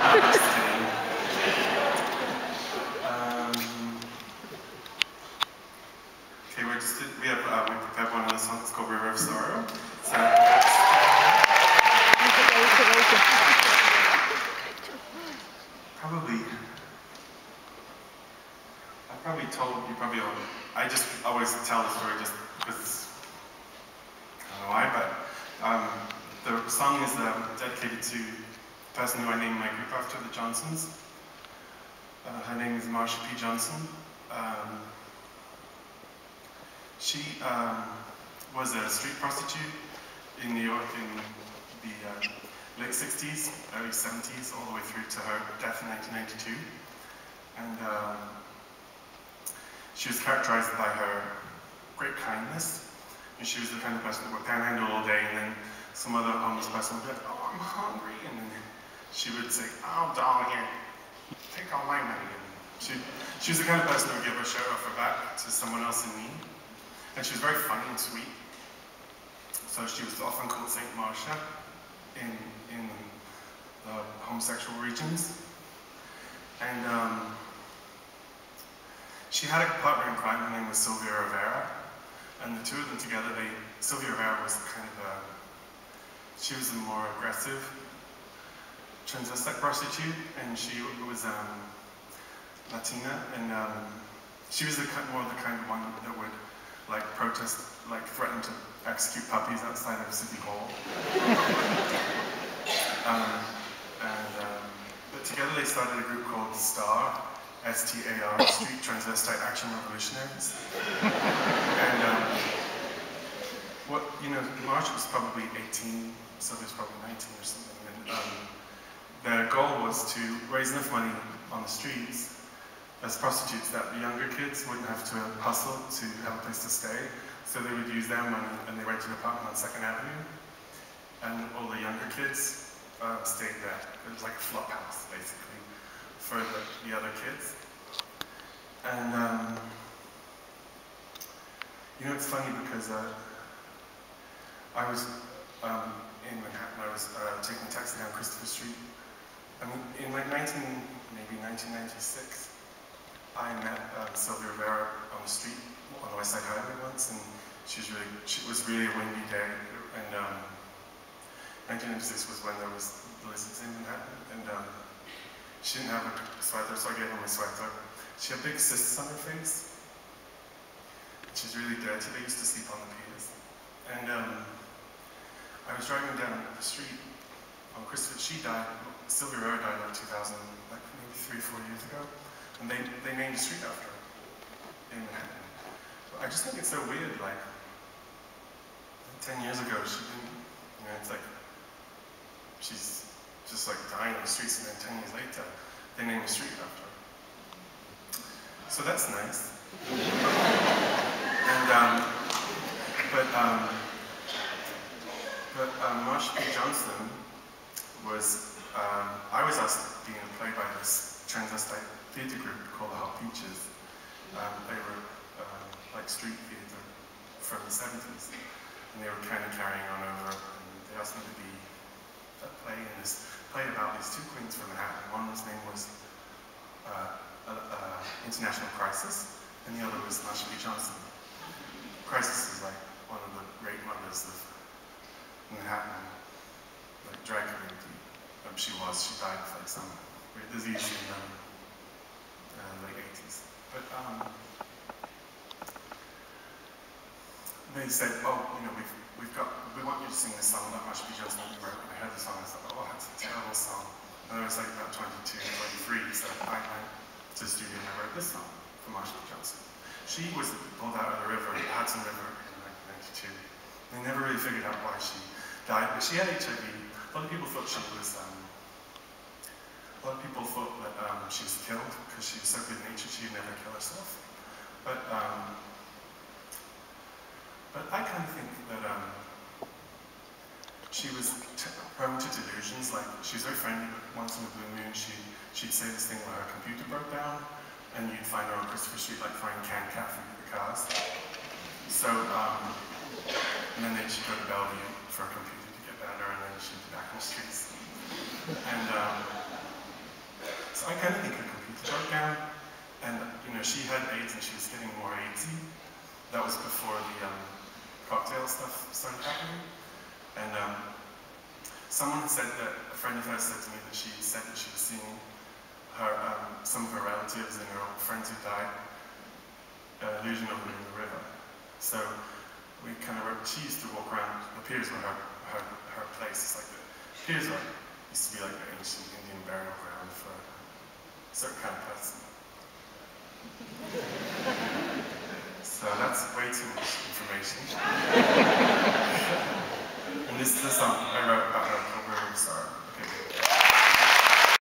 Just kidding. Okay, we prepared one of the songs called River of Sorrow. So I just always tell the story just because, I don't know why, but the song is dedicated to the person who I named my group after, the Johnsons. Her name is Marsha P. Johnson. She was a street prostitute in New York in the late 60s, early 70s, all the way through to her death in 1992. And she was characterized by her great kindness. And she was the kind of person that would panhandle all day, and then some other homeless person would be like, oh, I'm hungry. And then she would say, oh, darling, here, take all my money. And she was the kind of person who would give her shirt off her back to someone else in need. And she was very funny and sweet. So she was often called Saint Marsha in the homosexual regions. And she had a partner in crime. Her name was Sylvia Rivera. And the two of them together, Sylvia Rivera was kind of she was a more aggressive transvestite prostitute, and she was Latina, and she was more the kind of one that would like protest, like threaten to execute puppies outside of City Hall. But together they started a group called STAR, S-T-A-R, Street Transvestite Action Revolutionaries. And March was probably 18, Sylvia's probably 19 or something. And their goal was to raise enough money on the streets as prostitutes that the younger kids wouldn't have to hustle to have a place to stay. So they would use their money and they rented an apartment on 2nd Avenue. And all the younger kids stayed there. It was like a flop house, basically, for the other kids. And it's funny because I was in Manhattan. I was taking a taxi down Christopher Street. I mean, in like maybe 1996, I met Sylvia Rivera on the street on the West Side Highway once, and it was really a windy day. And 1996 was when there was blizzards in Manhattan, and she didn't have a sweater, so I gave her my sweater. She had big cysts on her face. She was really dirty. They used to sleep on the piers. And I was driving down the street on Christopher. Sylvia Rivera died in 2000, like maybe 3 or 4 years ago. And they named a street after her in Manhattan. But I just think it's so weird, like, 10 years ago, she didn't, it's like, she's just like dying on the streets, and then 10 years later, they name a street after her. So that's nice. And, but Marsha P. Johnson was, I was asked to be in a play by this transvestite theatre group called the Hot Peaches. They were like street theatre from the 70s, and they were kind of carrying on over, and they asked me to be a play in this play about these 2 queens from Manhattan. One's name was International Crisis, and the other was Marsha P. Johnson. Crisis is like one of the great mothers of Manhattan, like drag community. She died of like some weird disease in the late 80s. But they said, oh, we want you to sing this song that Marsha P. Johnson wrote. And I heard the song and I thought, oh, that's a terrible song. And I was like about 22, 23, so I went to the studio and I wrote this song for Marsha P. Johnson. She was pulled out of the river, the Hudson River, in 1992. They never really figured out why she died, but she had HIV. A lot of people thought she was, that she was killed because she was so good natured she'd never kill herself. But I kind of think that she was prone to delusions. Like, she was very friendly, but once in a blue moon she'd say this thing where her computer broke down, and you'd find her on Christopher Street like throwing canned cat food at the cars. So, and then she'd go to Bellevue for a computer to get better, and then she'd be back on the streets. And So I kind of think her computer broke down, and you know, she had AIDS and she was getting more AIDSy. That was before the cocktail stuff started happening. And someone said that, a friend of hers said to me that she said that she was seeing her, some of her relatives and her old friends who died, illusion of them in the river. So we kind of, she used to walk around, the piers were her place. It's like the piers used to be like the ancient Indian burial ground for a certain kind of person. So that's way too much information. And this is the song I wrote about her called River Star. Okay.